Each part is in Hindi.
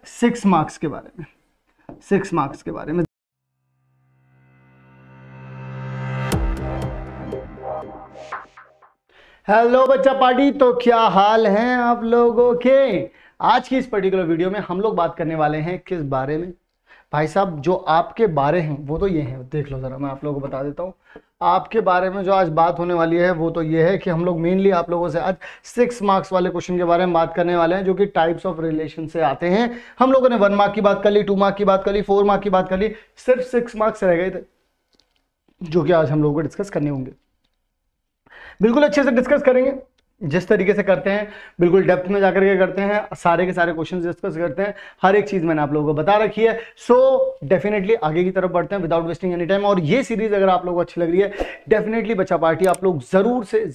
6 मार्क्स के बारे में, 6 मार्क्स के बारे में। हेलो बच्चा पार्टी, तो क्या हाल हैं आप लोगों के। आज की इस पर्टिकुलर वीडियो में हम लोग बात करने वाले हैं किस बारे में। भाई साहब, जो आपके बारे हैं वो तो ये हैं, देख लो जरा, मैं आप लोगों को बता देता हूँ। आपके बारे में जो आज बात होने वाली है वो तो ये है कि हम लोग मेनली आप लोगों से आज 6 मार्क्स वाले क्वेश्चन के बारे में बात करने वाले हैं, जो कि टाइप्स ऑफ रिलेशन से आते हैं। हम लोगों ने 1 मार्क की बात कर ली, 2 मार्क की बात कर ली, 4 मार्क की बात कर ली, सिर्फ 6 मार्क्स रह गए थे जो कि आज हम लोगों को डिस्कस करने होंगे। बिल्कुल अच्छे से डिस्कस करेंगे, जिस तरीके से करते हैं बिल्कुल डेप्थ में जाकर के करते हैं, सारे के सारे क्वेश्चंस डिस्कस करते हैं, हर एक चीज मैंने आप लोगों को बता रखी है। सो डेफिनेटली आगे की तरफ बढ़ते हैं विदाउट वेस्टिंग एनी टाइम। और ये सीरीज अगर आप लोगों को अच्छी लग रही है, डेफिनेटली बच्चा पार्टी आप लोग जरूर से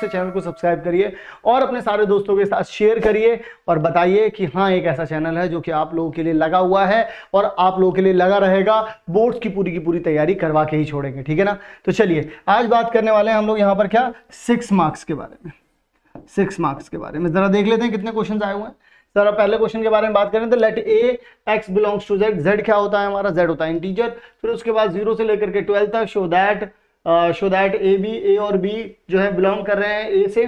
चैनल को सब्सक्राइब करिए और अपने सारे दोस्तों के साथ शेयर करिए और बताइए कि हाँ, एक ऐसा चैनल है जो कि आप लोगों के लिए लगा हुआ है और आप लोगों के लिए लगा रहेगा। बोर्ड्स की पूरी तैयारी करवा के ही छोड़ेंगे, ठीक है ना। तो चलिए आज बात करने वाले हैं हम लोग यहाँ पर क्या, 6 मार्क्स के बारे में। 6 मार्क्स के बारे में जरा देख लेते हैं कितने क्वेश्चन आए हुए हैं। जरा पहले क्वेश्चन के बारे में बात करें तो let A X belongs to Z. Z क्या होता है हमारा, जेड होता है इंटीजर। फिर उसके बाद 0 से लेकर के 12 तक शो दैट ए और बी जो है बिलोंग कर रहे हैं, ए से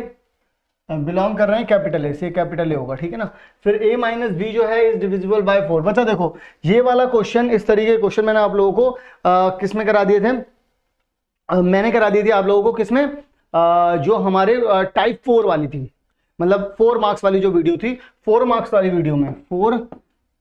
बिलोंग कर रहे हैं कैपिटल ए से, कैपिटल ए होगा, ठीक है ना। फिर a माइनस बी जो है इज डिविजिबल बाय 4। बच्चा देखो, ये वाला क्वेश्चन, इस तरीके के क्वेश्चन मैंने आप लोगों को किस में करा दिए थे, मैंने करा दी थी आप लोगों को किसमें, जो हमारे टाइप 4 वाली थी, मतलब 4 मार्क्स वाली जो वीडियो थी, 4 मार्क्स वाली वीडियो में, 4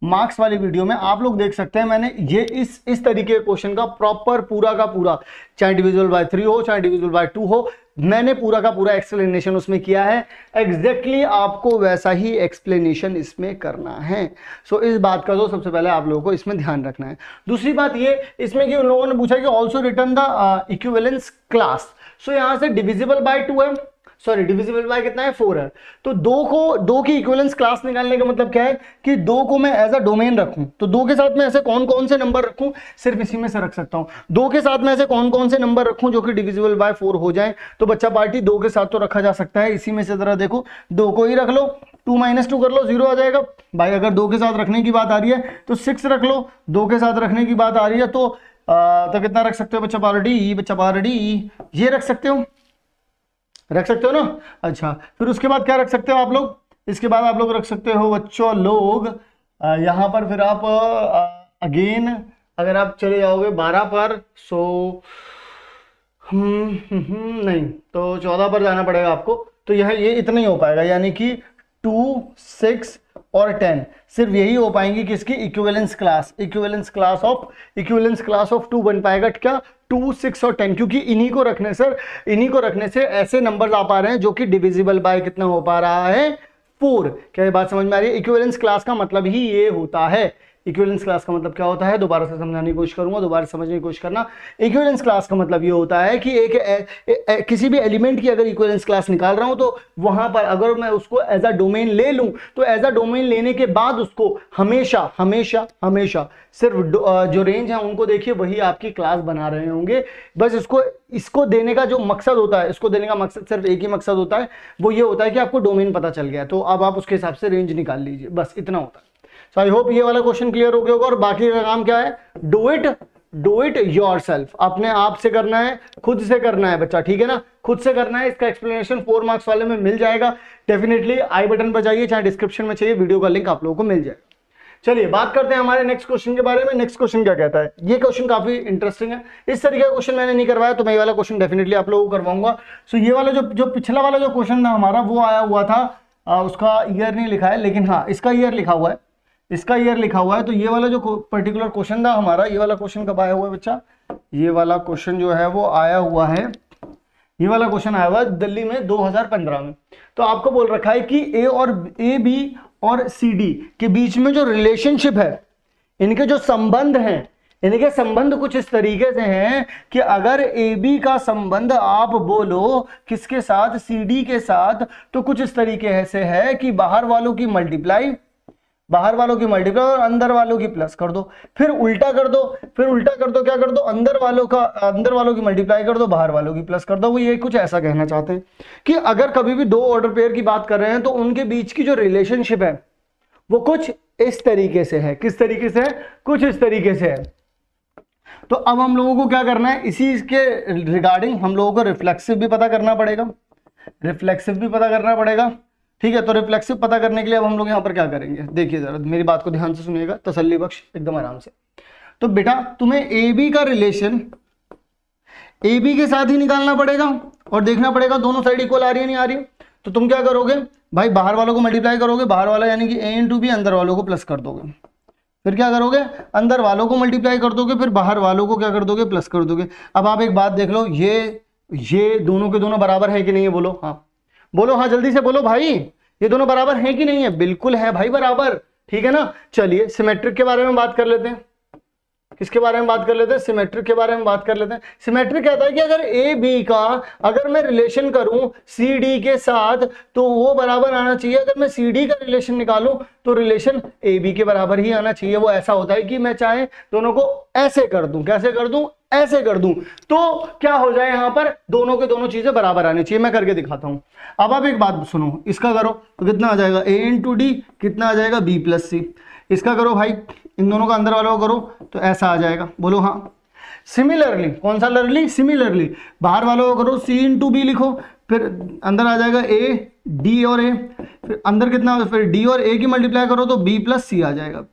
मार्क्स वाली वीडियो में आप लोग देख सकते हैं मैंने ये इस तरीके के क्वेश्चन का प्रॉपर पूरा का पूरा, चाहे डिविजिबल बाय 3 हो चाहे डिविजिबल बाय 2 हो, मैंने पूरा का पूरा एक्सप्लेनेशन उसमें किया है। एग्जैक्टली आपको वैसा ही एक्सप्लेनेशन इसमें करना है। सो इस बात का तो सबसे पहले आप लोगों को इसमें ध्यान रखना है। दूसरी बात ये इसमें कि उन लोगों ने पूछा कि also return the equivalence class. So यहां से डिविजिबल बाय 2 है, सॉरी डिविजिबल बाय कितना है, 4 है। तो 2 की इक्विवेलेंस क्लास निकालने का मतलब क्या है कि 2 को मैं एज अ डोमेन रखूं, तो 2 के साथ में ऐसे कौन कौन से नंबर रखूं, सिर्फ इसी में से रख सकता हूं। 2 के साथ में ऐसे कौन कौन से नंबर रखूं जो कि डिविजिबल बाय 4 हो जाए। तो बच्चा पार्टी 2 के साथ तो रखा जा सकता है, इसी में से जरा देखो, 2 को ही रख लो, 2 माइनस 2 कर लो, 0 आ जाएगा भाई। अगर 2 के साथ रखने की बात आ रही है तो 6 रख लो, 2 के साथ रखने की बात आ रही है तो कितना रख सकते हो बच्चा पार्टी, ये रख सकते हो ना। अच्छा, फिर उसके बाद क्या रख सकते हो आप लोग, इसके बाद आप लोग रख सकते हो बच्चों लोग यहाँ पर, फिर आप अगेन अगर आप चले जाओगे 12 पर, सो नहीं तो 14 पर जाना पड़ेगा आपको। तो ये इतना ही हो पाएगा, यानी कि 2, 6 और 10 सिर्फ यही हो पाएंगी किसकी, इक्विवेलेंस क्लास ऑफ 2 बन पाएगा क्या, 2, 6 और 10, क्योंकि इन्हीं को रखने से ऐसे नंबर्स आ पा रहे हैं जो कि डिविजिबल बाय कितना हो पा रहा है, 4। क्या ये बात समझ में आ रही है। इक्विवेलेंस क्लास का मतलब ही ये होता है। इक्विवेलेंस क्लास का मतलब क्या होता है, दोबारा से समझाने की कोशिश करूंगा, दोबारा समझने की कोशिश करना। इक्विवेलेंस क्लास का मतलब ये होता है कि किसी भी एलिमेंट की अगर इक्विवेलेंस क्लास निकाल रहा हूं तो वहां पर अगर मैं उसको एज अ डोमेन ले लूं, तो एज अ डोमेन लेने के बाद उसको हमेशा सिर्फ जो रेंज है उनको देखिए, वही आपकी क्लास बना रहे होंगे। बस इसको देने का जो मकसद होता है, इसको देने का मकसद सिर्फ एक ही मकसद होता है, वो ये होता है कि आपको डोमेन पता चल गया, तो अब आप उसके हिसाब से रेंज निकाल लीजिए, बस इतना होता है। सो आई होप ये वाला क्वेश्चन क्लियर हो गया होगा। और बाकी का काम क्या है, डू इट योरसेल्फ, अपने आप से करना है, खुद से करना है बच्चा, ठीक है ना, खुद से करना है। इसका एक्सप्लेनेशन 4 मार्क्स वाले में मिल जाएगा, डेफिनेटली आई बटन पर जाइए, चाहे डिस्क्रिप्शन में चाहिए, वीडियो का लिंक आप लोगों को मिल जाएगा। चलिए बात करते हैं हमारे नेक्स्ट क्वेश्चन के बारे में। नेक्स्ट क्वेश्चन क्या कहता है, ये क्वेश्चन काफी इंटरेस्टिंग है। इस तरीके का क्वेश्चन मैंने नहीं करवाया, तो मैं ये वाला क्वेश्चन डेफिनेटली आप लोगों को करवाऊंगा। सो ये वाला जो पिछला वाला जो क्वेश्चन था हमारा, वो आया हुआ था, उसका ईयर नहीं लिखा है, लेकिन हाँ इसका ईयर लिखा हुआ है, तो ये वाला जो पर्टिकुलर क्वेश्चन था हमारा, ये वाला क्वेश्चन कब आया हुआ है बच्चा, ये वाला क्वेश्चन जो है वो आया हुआ है, ये वाला क्वेश्चन आया हुआ है दिल्ली में 2015 में। तो आपको बोल रखा है कि ए बी और सी डी के बीच में जो रिलेशनशिप है, इनके जो संबंध हैं, इनके संबंध कुछ इस तरीके से हैं कि अगर ए बी का संबंध आप बोलो किसके साथ, सी डी के साथ, तो कुछ इस तरीके से है कि बाहर वालों की मल्टीप्लाई और अंदर वालों की प्लस कर दो, फिर उल्टा कर दो, क्या कर दो, अंदर वालों की मल्टीप्लाई कर दो, बाहर वालों की प्लस कर दो। वो ये कुछ ऐसा कहना चाहते हैं कि अगर कभी भी 2 ऑर्डर पेयर की बात कर रहे हैं तो उनके बीच की जो रिलेशनशिप है वो कुछ इस तरीके से है। किस तरीके से है? कुछ इस तरीके से है। तो अब हम लोगों को क्या करना है, इसी के रिगार्डिंग हम लोगों को रिफ्लेक्सिव भी पता करना पड़ेगा, रिफ्लेक्सिव भी पता करना पड़ेगा। ठीक है, तो रिफ्लेक्सिव पता करने के लिए अब हम लोग यहाँ पर क्या करेंगे, देखिए जरा मेरी बात को ध्यान से सुनिएगा, तसल्ली बख्श, एकदम आराम से। तो बेटा तुम्हें ए बी का रिलेशन ए बी के साथ ही निकालना पड़ेगा और देखना पड़ेगा दोनों साइड इक्वल आ रही है नहीं आ रही है। तो तुम क्या करोगे भाई, बाहर वालों को मल्टीप्लाई करोगे, बाहर वाला यानी कि ए इंटू बी, अंदर वालों को प्लस कर दोगे। फिर क्या करोगे, अंदर वालों को मल्टीप्लाई कर दोगे, फिर बाहर वालों को क्या कर दोगे, प्लस कर दोगे। अब आप एक बात देख लो, ये दोनों के दोनों बराबर है कि नहीं है, बोलो हाँ, बोलो हाँ, जल्दी से बोलो भाई, ये दोनों बराबर है कि नहीं है? बिल्कुल है भाई, बराबर। ठीक है ना, चलिए सिमेट्रिक के बारे में बात कर लेते हैं। किसके बारे में बात कर लेते हैं? सिमेट्रिक के बारे में बात कर लेते हैं। सिमेट्रिक कहता है कि अगर ए बी का अगर मैं रिलेशन करूं सी डी के साथ तो वो बराबर आना चाहिए। अगर मैं सी डी का रिलेशन निकालूं तो रिलेशन ए बी के बराबर ही आना चाहिए। वो ऐसा होता है कि मैं चाहे दोनों को ऐसे कर दूं, कैसे कर दूं, ऐसे कर दूं, तो क्या हो जाए, यहां पर दोनों के दोनों चीजें बराबर आनी चाहिए। मैं करके दिखाता हूं। अब आप एक बात सुनो, इसका करो तो कितना आ जाएगा, ए इंटू डी, कितना आ जाएगा, बी प्लस सी। इसका करो भाई, इन दोनों का अंदर वालों को करो तो ऐसा आ जाएगा, बोलो हाँ। सिमिलरली, कौन सा लरली, सिमिलरली बाहर वालों को करो, सी इंटू बी लिखो, फिर अंदर आ जाएगा ए डी और ए, फिर अंदर कितना, फिर डी और ए की मल्टीप्लाई करो तो बी प्लस सी आ जाएगा।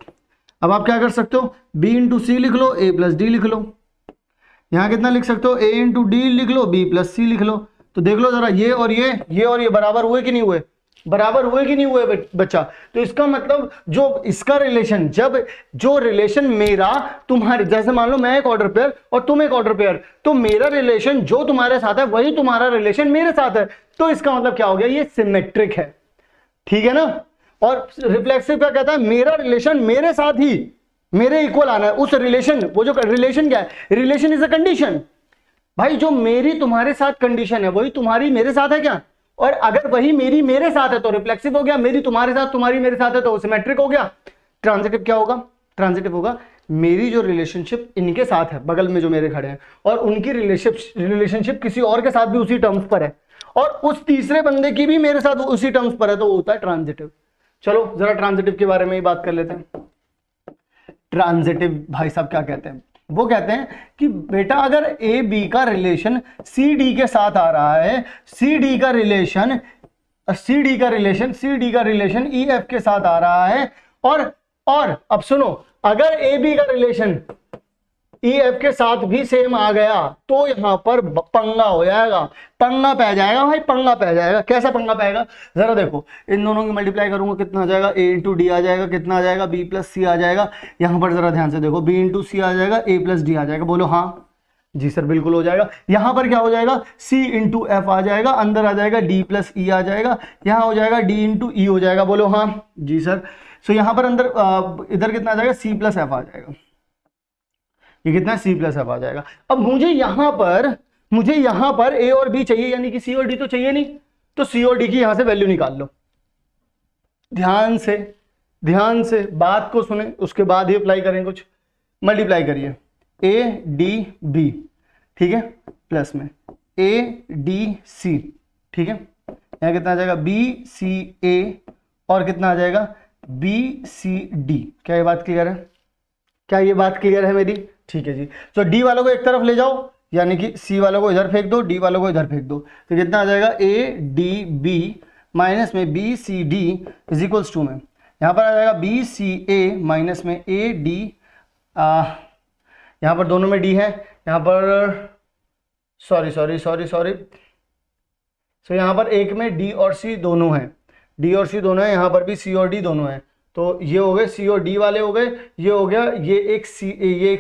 अब आप क्या कर सकते हो, बी इंटू सी लिख लो, ए प्लस डी लिख लो। यहाँ कितना लिख सकते हो, ए इंटू डी लिख लो, बी प्लस सी लिख लो। तो देख लो जरा, ये और ये बराबर हुए कि नहीं हुए, बराबर हुए कि नहीं हुए बच्चा? तो इसका मतलब जो इसका रिलेशन, जब जो रिलेशन मेरा तुम्हारे, जैसे मान लो मैं एक ऑर्डर पेयर और तुम एक ऑर्डर पेयर, तो मेरा रिलेशन जो तुम्हारे साथ है वही तुम्हारा रिलेशन मेरे साथ है, तो इसका मतलब क्या हो गया, ये सिमेट्रिक है। ठीक है ना। और रिफ्लेक्सिव क्या कहता है, मेरा रिलेशन मेरे साथ ही मेरे इक्वल आना है। उस रिलेशन, वो जो रिलेशन क्या है, रिलेशन इज अ कंडीशन। भाई जो मेरी तुम्हारे साथ कंडीशन है वही तुम्हारी मेरे साथ है क्या? और अगर वही मेरी मेरे साथ है तो रिफ्लेक्सिव हो गया, मेरी तुम्हारे साथ तुम्हारी मेरे साथ है तो सिमेट्रिक हो गया। ट्रांजिटिव क्या होगा, ट्रांजिटिव होगा मेरी जो रिलेशनशिप इनके साथ है, बगल में जो मेरे खड़े हैं, और उनकी रिलेशनशिप किसी और के साथ भी उसी टर्म्स पर है, और उस तीसरे बंदे की भी मेरे साथ उसी टर्म्स पर है, तो वो होता है ट्रांजिटिव। चलो जरा ट्रांजिटिव के बारे में ही बात कर लेते हैं। ट्रांजिटिव भाई साहब क्या कहते हैं, वो कहते हैं कि बेटा अगर ए बी का रिलेशन सी डी के साथ आ रहा है, सी डी का रिलेशन ई एफ के साथ आ रहा है, और अब सुनो, अगर ए बी का रिलेशन ई एफ के साथ भी सेम आ गया तो यहां पर पंगा हो जाएगा, पंगा पै जाएगा भाई, पंगा पै जाएगा। कैसा पंगा पाएगा, जरा देखो, इन दोनों की मल्टीप्लाई करूंगा कितना आ जाएगा, ए इंटू डी आ जाएगा, कितना आ जाएगा, बी प्लस सी आ जाएगा। यहां पर जरा ध्यान से देखो, बी इंटू सी आ जाएगा, ए प्लस डी आ जाएगा, बोलो हाँ जी सर बिल्कुल हो जाएगा। यहां पर क्या हो जाएगा, सी इंटू एफ आ जाएगा, अंदर आ जाएगा डी प्लस ई आ जाएगा, यहां हो जाएगा डी इंटू ई हो जाएगा, बोलो हाँ जी सर। सो यहां पर अंदर इधर कितना आ जाएगा, सी प्लस एफ आ जाएगा, ये कितना, सी प्लस एफ आ जाएगा। अब मुझे यहां पर ए और बी चाहिए, यानी कि सी और डी तो चाहिए नहीं, तो सी और डी की यहां से वैल्यू निकाल लो। ध्यान से बात को सुने, उसके बाद ही अप्लाई करें। कुछ मल्टीप्लाई करिए, ए डी बी, ठीक है, प्लस में ए डी सी, ठीक है, यहां कितना आ जाएगा, बी सी ए, और कितना आ जाएगा, बी सी डी। क्या ये बात क्लियर है, क्या ये बात क्लियर है मेरी? ठीक है जी। तो डी वालों को एक तरफ ले जाओ, यानी कि सी वालों को इधर फेंक दो, डी वालों को इधर फेंक दो, तो कितना आ जाएगा, ए डी बी माइनस में B C D is equals to में यहाँ पर आ जाएगा बी सी ए माइनस में ए डी, यहाँ पर दोनों में डी है, यहाँ पर सॉरी सो यहाँ पर एक में डी और सी दोनों हैं, डी और सी दोनों हैं, यहाँ पर भी सी और डी दोनों हैं। तो ये हो गए सी और डी वाले हो गए, ये हो गया, ये एक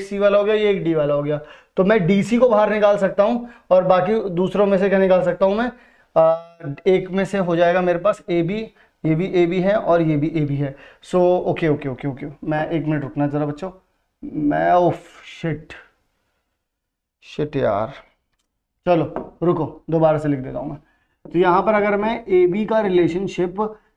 सी वाला हो गया, ये एक डी वाला हो गया। तो मैं डी सी को बाहर निकाल सकता हूँ, और बाकी दूसरों में से क्या निकाल सकता हूँ मैं, एक में से हो जाएगा मेरे पास ए बी, ये भी ए बी है और ये भी ए बी है। सो ओके, मैं 1 मिनट रुकना जरा बच्चों, मैं ओफ शिट यार, चलो रुको, दोबारा से लिख देता हूँ मैं। तो यहाँ पर अगर मैं ए बी का रिलेशनशिप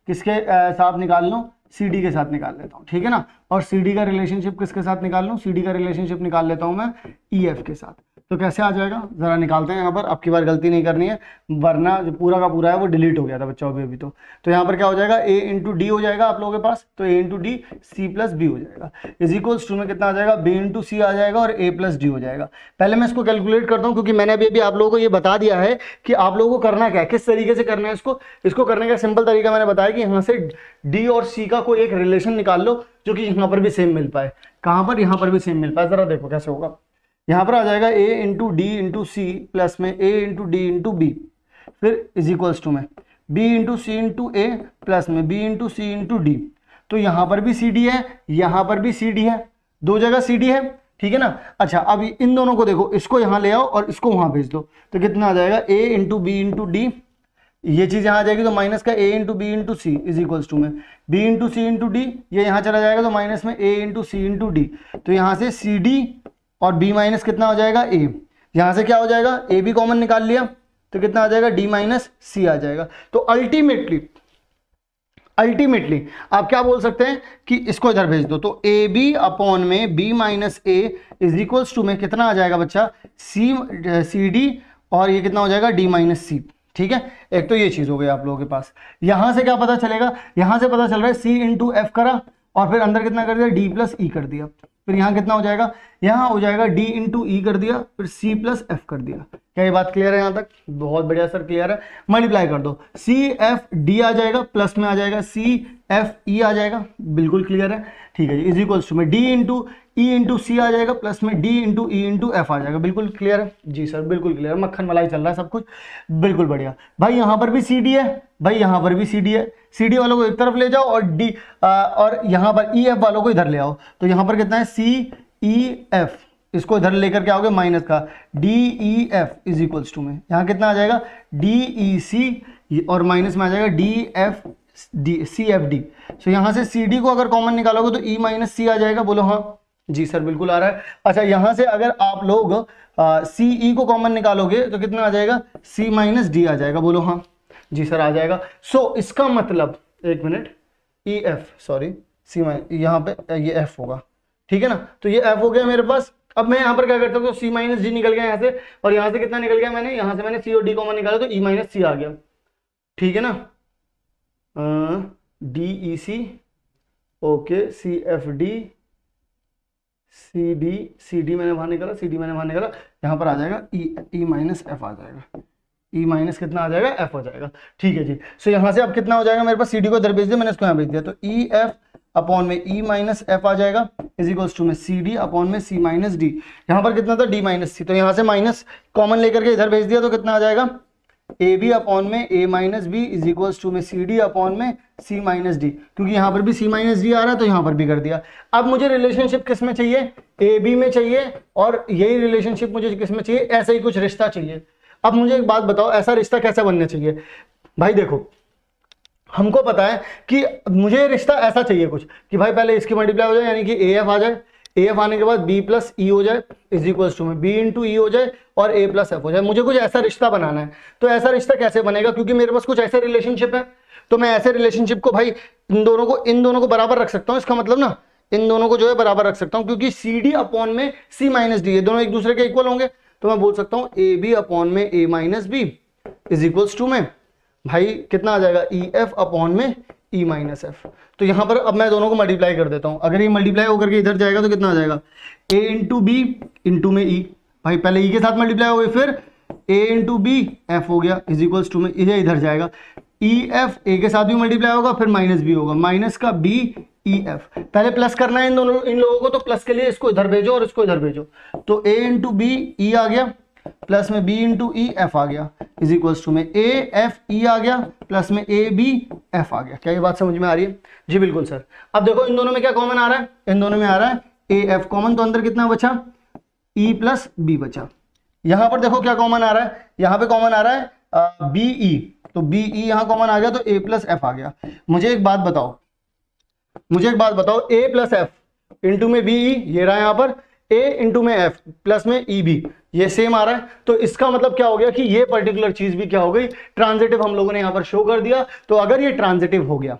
किसके साथ निकाल लूँ, सी डी के साथ निकाल लेता हूँ, ठीक है ना। और सी डी का रिलेशनशिप किसके साथ निकाल लूँ, सी डी का रिलेशनशिप निकाल लेता हूँ मैं ई एफ के साथ। तो कैसे आ जाएगा जरा निकालते हैं यहाँ पर, अब की बार गलती नहीं करनी है वरना जो पूरा का पूरा है वो डिलीट हो गया था बच्चों अभी तो यहाँ पर क्या हो जाएगा a इंटू डी हो जाएगा आप लोगों के पास, तो a into D C plus B हो जाएगा इज इक्वल्स टू में कितना आ जाएगा b इंटू सी आ जाएगा और a प्लस डी हो जाएगा। पहले मैं इसको कैलकुलेट करता हूँ क्योंकि मैंने अभी आप लोगों को ये बता दिया है कि आप लोगों को करना क्या है, किस तरीके से करना है इसको करने का सिंपल तरीका मैंने बताया कि यहाँ से d और c का कोई एक रिलेशन निकाल लो जो कि यहाँ पर भी सेम मिल पाए। कहाँ पर? यहाँ पर भी सेम मिल पाए। जरा देखो कैसे होगा, यहाँ पर आ जाएगा a into D into C plus में a into D into B, फिर इज इक्वल्स टू में b into C into A plus में b into C into D. तो यहाँ पर भी सी डी है, यहाँ पर भी सी डी है, दो जगह सी डी है, ठीक है ना। अच्छा अब इन दोनों को देखो, इसको यहाँ ले आओ और इसको वहाँ भेज दो, तो कितना आ जाएगा a into B into D, ये चीज यहाँ आ जाएगी तो माइनस का a into B into C is equals to में b into C into D, ये यहाँ चला जाएगा तो माइनस में a into C into D. तो यहाँ से सी डी और b माइनस कितना हो जाएगा a, यहाँ से क्या हो जाएगा a भी कॉमन निकाल लिया तो कितना आ जाएगा d माइनस सी आ जाएगा। तो अल्टीमेटली आप क्या बोल सकते हैं कि इसको इधर भेज दो, तो ए बी अपॉन में b minus A is equals to में कितना आ जाएगा बच्चा सी डी और ये कितना हो जाएगा d माइनस सी। ठीक है, एक तो ये चीज हो गई आप लोगों के पास। यहां से क्या पता चलेगा, यहां से पता चल रहा है c इंटू एफ करा और फिर अंदर कितना कर दिया d प्लस ई कर दिया, फिर यहाँ कितना हो जाएगा, यहाँ हो जाएगा d इंटू ई कर दिया, फिर c प्लस एफ कर दिया। क्या ये बात क्लियर है यहाँ तक? बहुत बढ़िया सर, क्लियर है। मल्टीप्लाई कर दो, c एफ डी आ जाएगा प्लस में आ जाएगा c एफ ई आ जाएगा, बिल्कुल क्लियर है। ठीक है जी, इज इक्वल्स टू में d into e into c आ जाएगा प्लस में d into e into f आ जाएगा। बिल्कुल क्लियर है जी सर, बिल्कुल क्लियर, मक्खन मलाई चल रहा है सब कुछ, बिल्कुल बढ़िया। भाई यहाँ पर भी सी डी है, भाई यहाँ पर भी सी डी है, सी डी वालों को एक तरफ ले जाओ और डी और यहाँ पर ई एफ वालों को इधर ले आओ। तो यहाँ पर कितना है सी ई एफ, इसको इधर लेकर के आओगे माइनस का D E F is equals to में यहाँ कितना आ जाएगा डी ई सी और माइनस में आ जाएगा d f d c f d. So यहाँ से सी डी को अगर कॉमन निकालोगे तो ई माइनस सी आ जाएगा। बोलो हाँ जी सर, बिल्कुल आ रहा है। अच्छा यहाँ से अगर आप लोग सी ई को कॉमन निकालोगे तो कितना आ जाएगा सी माइनस डी आ जाएगा। बोलो हाँ जी सर, आ जाएगा। सो इसका मतलब एक minute, E F sorry C यहाँ पे ये एफ होगा, ठीक है ना। तो ये एफ हो गया मेरे पास। अब मैं यहाँ पर क्या करता हूँ, सी माइनस डी निकल गया यहाँ से, और यहाँ से कितना निकल गया, मैंने यहाँ से मैंने सी और डी कॉमन निकाला तो ई माइनस सी आ गया, ठीक है ना। D e c okay, c f d c d मैंने वहां निकाला, सी डी मैंने वहां निकाला, यहाँ पर आ जाएगा ई माइनस एफ आ जाएगा, ई माइनस कितना आ जाएगा एफ हो जाएगा। ठीक है जी। सो यहाँ से अब कितना हो जाएगा मेरे पास, सी डी को इधर भेज दिया मैंने, इसको यहाँ भेज दिया, तो ई एफ अपॉन में ई माइनस एफ आ जाएगा इज इक्वल्स टू में सी डी अपॉन में सी माइनस डी। यहाँ पर कितना था डी माइनस सी, तो यहाँ से माइनस कॉमन लेकर के इधर भेज दिया तो कितना आ जाएगा ए बी अपॉन में a minus b is equals to में सी डी अपॉन में सी माइनस डी, क्योंकि यहाँ पर भी सी माइनस डी आ रहा है तो यहाँ पर भी कर दिया। अब मुझे रिलेशनशिप किस में चाहिए, ए बी में चाहिए, और यही रिलेशनशिप मुझे किस में चाहिए, ऐसा ही कुछ रिश्ता चाहिए। अब मुझे एक बात बताओ, ऐसा रिश्ता कैसा बनना चाहिए। भाई देखो, हमको पता है कि मुझे रिश्ता ऐसा चाहिए कुछ कि भाई पहले इसकी मल्टीप्लाई हो जाए, यानी कि ए एफ आ जाए, ए एफ आने के बाद बी प्लस ई हो जाए इज इक्वल्स टू में बी इंटू ई हो जाए और ए प्लस एफ हो जाए। मुझे कुछ ऐसा रिश्ता बनाना है। तो ऐसा रिश्ता कैसे बनेगा, क्योंकि मेरे पास कुछ ऐसे रिलेशनशिप है, तो मैं ऐसे रिलेशनशिप को भाई इन दोनों को बराबर रख सकता हूँ। इसका मतलब ना इन दोनों को जो है बराबर रख सकता हूँ, क्योंकि सी डी अपॉन में सी माइनस डी, ये दोनों एक दूसरे के इक्वल होंगे। तो मैं बोल सकता हूँ ए बी अपॉन में a minus b is equals to में भाई कितना आ जाएगा ई एफ अपॉन में ई माइनस एफ। तो यहाँ पर अब मैं दोनों को मल्टीप्लाई कर देता हूँ। अगर ये मल्टीप्लाई होकर के इधर जाएगा तो कितना आ जाएगा ए इंटू बी इंटू में ई, भाई पहले ई के साथ मल्टीप्लाई हो गई, फिर ए इंटू बी एफ हो गया इज इक्वल्स टू में ये इधर जाएगा, ई एफ ए के साथ भी मल्टीप्लाई होगा, फिर माइनस बी होगा, माइनस का बी ई एफ। पहले प्लस करना है इन लोगों को, तो प्लस के लिए इसको इधर भेजो और इसको इधर भेजो, तो ए इंटू बी ई आ गया प्लस में बी इंटू ई एफ आ गया इज इक्वल्स टू में ए एफ ई आ गया प्लस में ए बी एफ आ गया। क्या ये बात समझ में आ रही है? जी बिल्कुल सर। अब देखो इन दोनों में क्या कॉमन आ रहा है, इन दोनों में आ रहा है ए एफ कॉमन, तो अंदर कितना बचा ई प्लस बी बचा। यहां पर देखो क्या कॉमन आ रहा है, यहां पे कॉमन आ रहा है बी ई, तो बी ई यहां कॉमन आ गया तो ए प्लस एफ आ गया। मुझे एक बात बताओ, ए प्लस एफ इंटू में बी ई ये रहा यहाँ पर, ए इंटू में एफ प्लस में ई बी ये सेम आ रहा है। तो इसका मतलब क्या हो गया कि ये पर्टिकुलर चीज भी क्या हो गई, ट्रांजिटिव हम लोगों ने यहां पर शो कर दिया। तो अगर ये ट्रांजिटिव हो गया,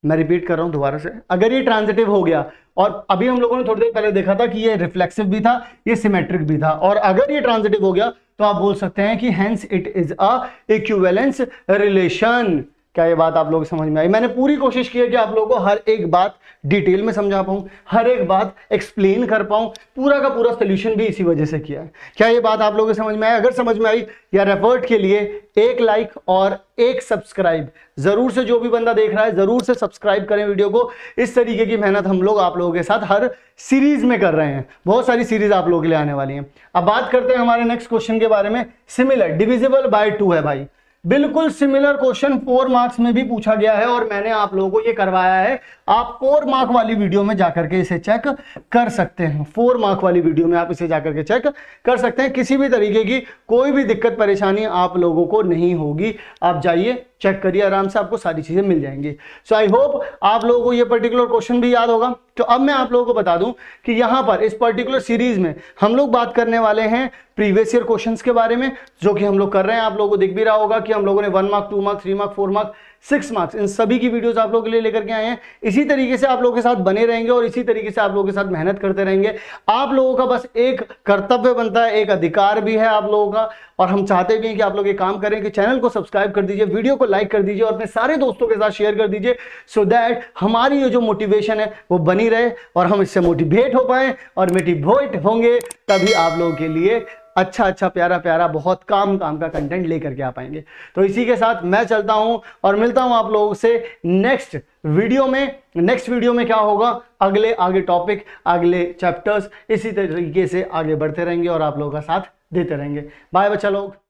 मैं रिपीट कर रहा हूं दोबारा से, अगर ये ट्रांजिटिव हो गया, और अभी हम लोगों ने थोड़ी देर पहले देखा था कि ये रिफ्लेक्सिव भी था, ये सिमेट्रिक भी था, और अगर ये ट्रांजिटिव हो गया तो आप बोल सकते हैं कि hence it is a equivalence relation. क्या ये बात आप लोगों को समझ में आई? मैंने पूरी कोशिश की है कि आप लोगों को हर एक बात डिटेल में समझा पाऊं, हर एक बात एक्सप्लेन कर पाऊं, पूरा का पूरा सोल्यूशन भी इसी वजह से किया है। क्या ये बात आप लोगों को समझ में आई? अगर समझ में आई या एफर्ट के लिए एक लाइक और एक सब्सक्राइब जरूर से, जो भी बंदा देख रहा है जरूर से सब्सक्राइब करें वीडियो को। इस तरीके की मेहनत हम लोग आप लोगों के साथ हर सीरीज में कर रहे हैं, बहुत सारी सीरीज आप लोगों के लिए आने वाली हैं। अब बात करते हैं हमारे नेक्स्ट क्वेश्चन के बारे में। सिमिलर डिविजिबल बाय 2 है भाई, बिल्कुल सिमिलर क्वेश्चन 4 मार्क्स में भी पूछा गया है और मैंने आप लोगों को ये करवाया है। आप 4 मार्क वाली वीडियो में जाकर के इसे चेक कर सकते हैं, 4 मार्क वाली वीडियो में आप इसे जाकर के चेक कर सकते हैं। किसी भी तरीके की कोई भी दिक्कत परेशानी आप लोगों को नहीं होगी, आप जाइए चेक करिए आराम से, आपको सारी चीजें मिल जाएंगी। सो आई होप आप लोगों को ये पर्टिकुलर क्वेश्चन भी याद होगा। तो अब मैं आप लोगों को बता दूं कि यहां पर इस पर्टिकुलर सीरीज में हम लोग बात करने वाले हैं प्रीवियस ईयर क्वेश्चंस के बारे में, जो कि हम लोग कर रहे हैं। आप लोगों को दिख भी रहा होगा कि हम लोगों ने 1 mark, 2 mark, 3 mark, 4 mark, 6 marks, इन सभी की वीडियोस आप लोगों के लिए लेकर के आए हैं। इसी तरीके से आप लोगों के साथ बने रहेंगे और इसी तरीके से आप लोगों के साथ मेहनत करते रहेंगे। आप लोगों का बस एक कर्तव्य बनता है, एक अधिकार भी है आप लोगों का, और हम चाहते भी हैं कि आप लोग ये काम करें कि चैनल को सब्सक्राइब कर दीजिए, वीडियो को लाइक कर दीजिए और अपने सारे दोस्तों के साथ शेयर कर दीजिए, सो दैट हमारी ये जो मोटिवेशन है वो बनी रहे और हम इससे मोटिवेट हो पाए, और मोटिवेट होंगे तभी आप लोगों के लिए अच्छा प्यारा प्यारा बहुत काम का कंटेंट लेकर के आ पाएंगे। तो इसी के साथ मैं चलता हूं और मिलता हूं आप लोगों से नेक्स्ट वीडियो में। नेक्स्ट वीडियो में क्या होगा, आगे टॉपिक, अगले चैप्टर्स, इसी तरीके से आगे बढ़ते रहेंगे और आप लोगों का साथ देते रहेंगे। बाय बच्चा लोग।